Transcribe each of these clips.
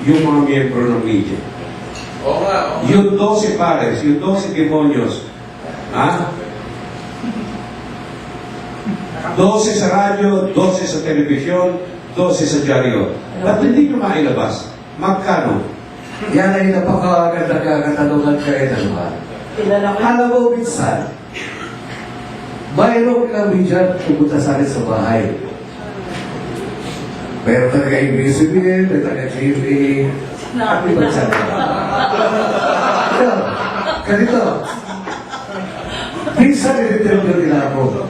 yung mga miyembro ng media. Oo nga. Yung 12 pares, yung 12 demonyos, ha? 12 sa radyo, 12 sa telebisyon, 12 sa dyaryo. Ba't hindi nyo mailabas? Magkano? Yan ay napakaganda katanungan kayo naman. Alam mo, minsan, mayroong kami dyan pumunta sa akin sa bahay. Mayroon talaga ABCBN, may taga-GMA, at iba dyan. Ganito. Minsan niliteryo nila ako.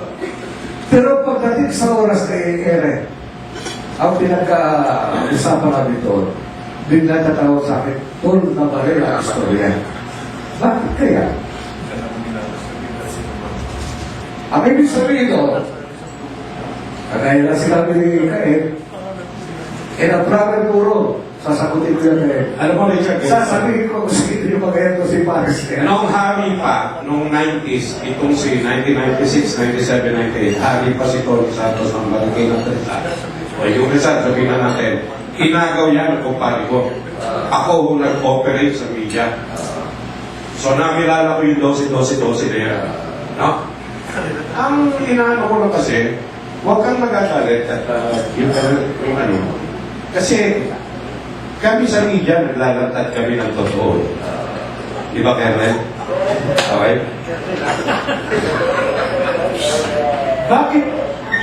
Pero pagdating sa oras kay Ere, ang pinagka-usapan namin doon, bigla tatawag sa akin, Tol, nabalil ang istorya. Bakit kaya? Ang ibig sabihin doon, kagaya na sinabi ni Kaed, ang problem puro, sasagutin ko yan eh. Alam mo, Richard, Sasabihin ko kung sino yung mag-ayan ko si Paris. noong hari pa, noong 90s, itong si 1996, 97, 98, hari pa si Tony Santos ng Barangay ng Trita. O yung Rizal, sabihin na natin, inagaw yan ang kumpare ko. Ako ang nag-operate sa media. So nakilala ko yung 12-12-12 na yan. No? Ang inaano ko lang kasi, huwag kang magagalit at yung ano. Kasi kami sa media, naglalantad kami ng totoo. Di ba, Kernel? Okay? Bakit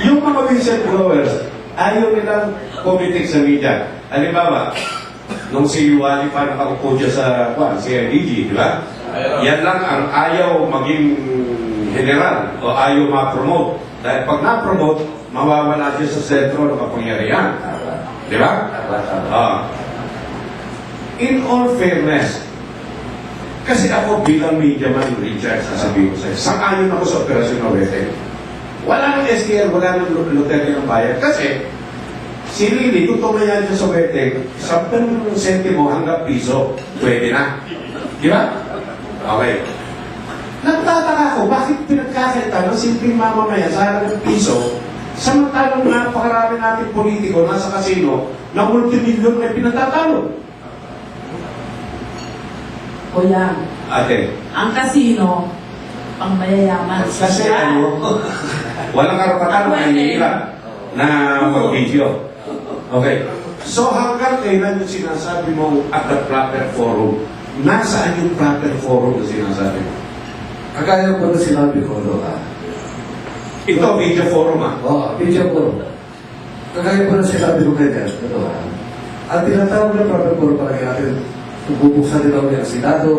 yung mga whistleblowers ayaw nilang pumitik sa media? Halimbawa, nung si Wally pa nakaupo dyan sa CIDG, di ba? Yan lang ang ayaw maging general o ayaw ma-promote. Dahil pag na-promote, mawawala dyan sa sentro ng kapangyarihan. Di ba? In all fairness, kasi ako bilang media man, Richard, sasabihin ko sa'yo, sang-ayon ako sa Operasyon Norete. Wala nang STL, wala nang Luterte ng bayan. Kasi, si Lili, kung tumayan dyan sa Wete, 10 sentimo hanggang piso, pwede na. Di ba? Okay. Nagtataka ko, bakit pinagkakita ng simpleng mamamayan sa halagang piso, samantalang napakarami natin politiko nasa kasino na multimilyon ay pinatatalo? Kuya, Ate, ang kasino, pang mayayaman. kasi ano, walang karapatan na hinihila na mag-video. Okay. So hanggang kailan yung sinasabi mo at the proper forum, nasaan yung proper forum na sinasabi mo? Kagaya ko na sinabi ko, no? Ito, video forum ah. Oo, video ko. Kagaya ko na sinabi ko kanya, no? Ang tinatawag na proper forum para natin, bubuksan din ako ng Senado,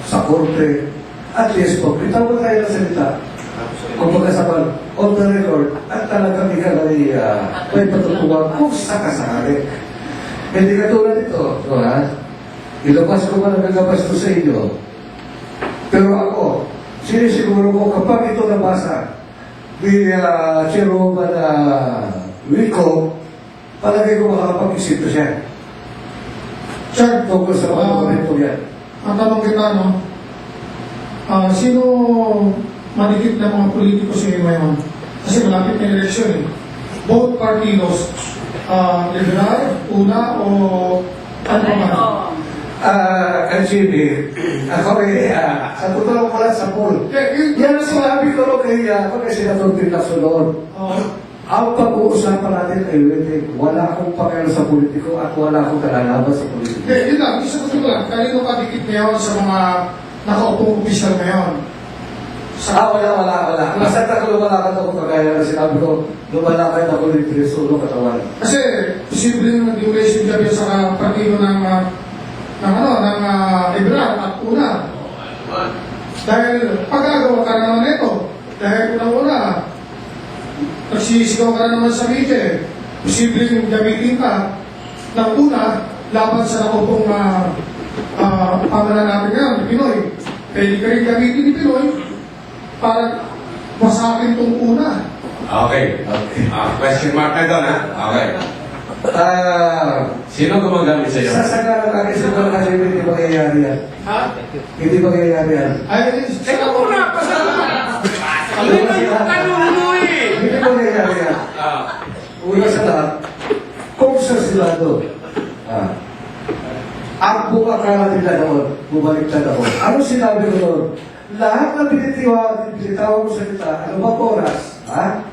sa Korte, at least po, bitawag tayo ng salita. Kung magkasabal, on the record, at talagang ikaw ay may patutuwa kung sakasakali. Hindi ka tulad ito, no ha? Ilabas ko man ang nagabas ko sa inyo. Pero ako, sinisiguro ko kapag ito nabasa ni Chairwoman Wico, palagay ko makakapag-isip ko siya. Chart tungkol sa mga komento yan. Ang tanong kita, no? Sino manikip na mga politiko sa inyo ngayon? Kasi malapit na eleksyon eh. Both partidos, liberal, una, o ano naman? LGB, ako eh, sa tutulong ko lang sa pool. Yan ang sinabi ko no kay Senator Pinasulon. Ang pag-uusapan natin ay wala akong pakialam sa politiko at wala akong kalalaban sa politiko. Yun lang, gusto ko lang, kanino ka dikit ngayon sa mga nakaupong opisyal ngayon? Wala. Basta ka lumala ka ako kagaya na sinabi ko, lumala ka na ako ng Pinasulon katawan. Kasi, posible yung naging relationship yan sa partido ng liberal at una. Dahil pagkagawa ka na naman ito, dahil una, nagsisigaw ka na naman sa media, posibleng gamitin ka ng una laban sa nakupong pamanan natin ngayon, ni Pinoy. Pwede ka rin gamitin ni Pinoy para masakin itong una. Okay. Question mark na doon ha? Okay. Sino gumagamit sa iyo? Sasagalan natin siguro kasi hindi mangyayari yan. Ha? Hindi mangyayari yan. Ay, Teka muna! Ano yung tanong mo eh? Hindi mangyayari yan. Una sa lahat, kung sa Senado, Ang buong akala nila noon, bumalik na ako. Ano sinabi ko noon? Lahat na binitawag ko sa kita, ano ba oras, ha?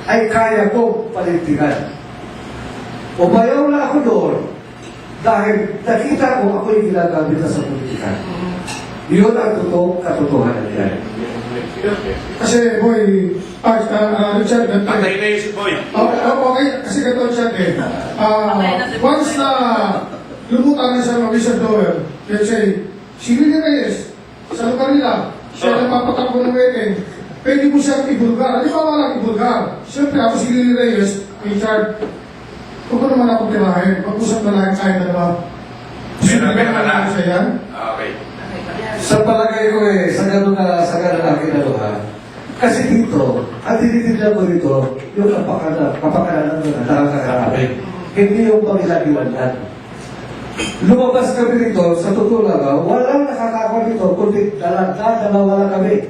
Ay kaya ko palintigan. O bayaw na ako doon dahil nakita ko ako yung ginagamit na sa politika. Yun ang katotohanan niya. Kasi, boy, Richard, Patay na yun si Boy. Okay, kasi ganito siya once na lumutan na siya ng whistleblower, let's say, si Willie Reyes, sa lugar nila, siya nagpapatakbo ng wedding, pwede mo siyang ibulgar. Di ba walang ibulgar? Siyempre, ako si Willie Reyes, Richard, huwag ko naman ako tirahin. Pag-usap na lang kahit na ba. Meron na. Siya yan? Okay. Sa palagay ko sa gano'n na kinaluhan. Kasi dito, ang tinitignan ko dito, yung kapakalanan na nakakarabi. Hindi yung pangilaliwanag. Lumabas kami dito, sa totoo lang, walang nakakakuha dito, kundi dalawa lang kami.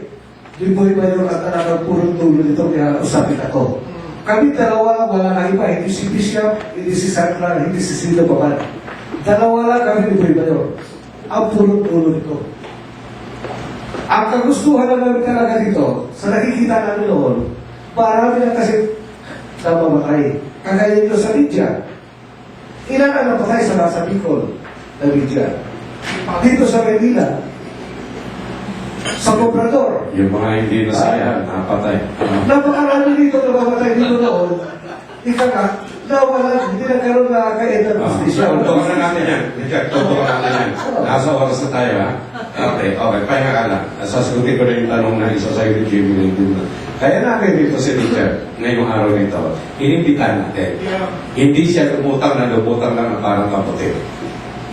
Yung boy ba yung talagang purong tulo dito, kaya usapin ako. Kami dalawa lang, wala na iba, hindi si Bishop, hindi si Sakla, hindi si Sino Baban. Dalawa lang kami ni Boy Bayo. Ang purong tulo dito. Ang kagustuhan na namin talaga dito, sa nakikita namin noon, marami na kasi namamatay. Kagaya nyo sa media. Ilan ang napatay sa nasa Bicol na media? Dito sa Manila, sa Comprador. Yung mga hindi nasaya, napatay. Napakarami dito na mamatay dito noon. Ika nga, nawala, hindi nagkaroon na kaedad ng justisya. Tutukan na natin yan. Richard, tutukan natin yan. Nasa oras na tayo, ha? Okay, pahinga ka lang. Sasagutin ko na yung tanong na isa sa'yo ni Jimmy. Kaya natin dito si Richard, ngayong araw nito, inimbitan natin. Hindi siya lumutang lang na parang kapatid.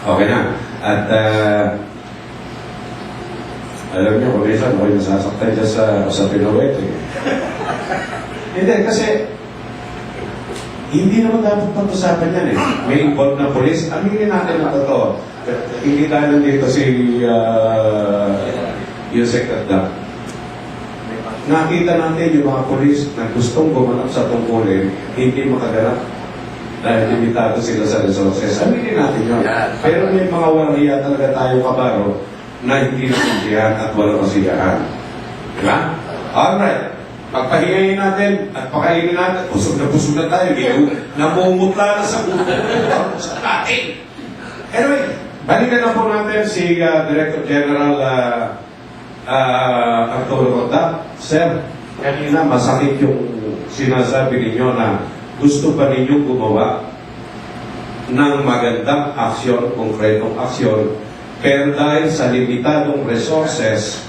Okay na? At, alam niyo, kung minsan, ako'y nasasaktan dyan sa Pinawet. Hindi, kasi, hindi naman dapat pag-usapan yan eh. May involved na polis. Aminin natin na totoo. Hindi dahil dito si Yusek Adda. Nakita natin yung mga polis na gustong gumanap sa tungkulin, hindi makaganap. Dahil limitado sila sa resources. Aminin natin yun. Pero may mga wariya talaga tayo kabaro na hindi nasintihan at walang kasiyahan. Diba? Alright. Pagpahingayin natin at pakainin natin, busog na tayo. Namumutla na sa buto sa atin. Anyway, balikan na po natin si Director General Arturo Conta. Sir, kanina masakit yung sinasabi ninyo na gusto pa ninyong gumawa ng magandang aksyon, konkretong aksyon, pero dahil sa limitadong resources,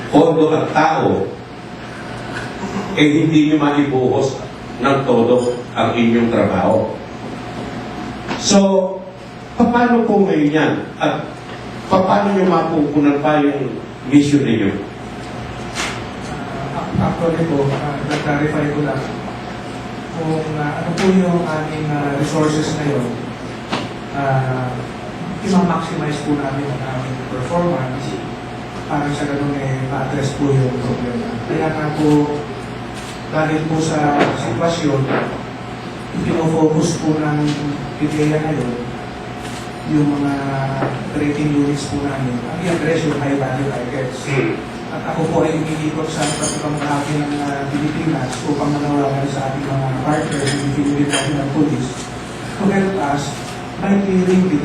pondo at tao, hindi nyo maibuhos ng todo ang inyong trabaho. So, paano po ngayon yan? At paano nyo mapupunan pa yung mission ninyo? Actually po, nag-clarify ko lang kung ano po yung aming resources ngayon, i-maximize po namin ang aming performance para sa ganun ma-address po yung problema. Kaya nga po, dahil po sa sitwasyon, pinofocus po ng PDEA ngayon yung mga operating units po namin, ang i-address yung high value items. At ako po ay umiikot sa ibang bahagi ng Pilipinas upang manawagan sa ating mga partners, hindi natin ng police, to help us by clearing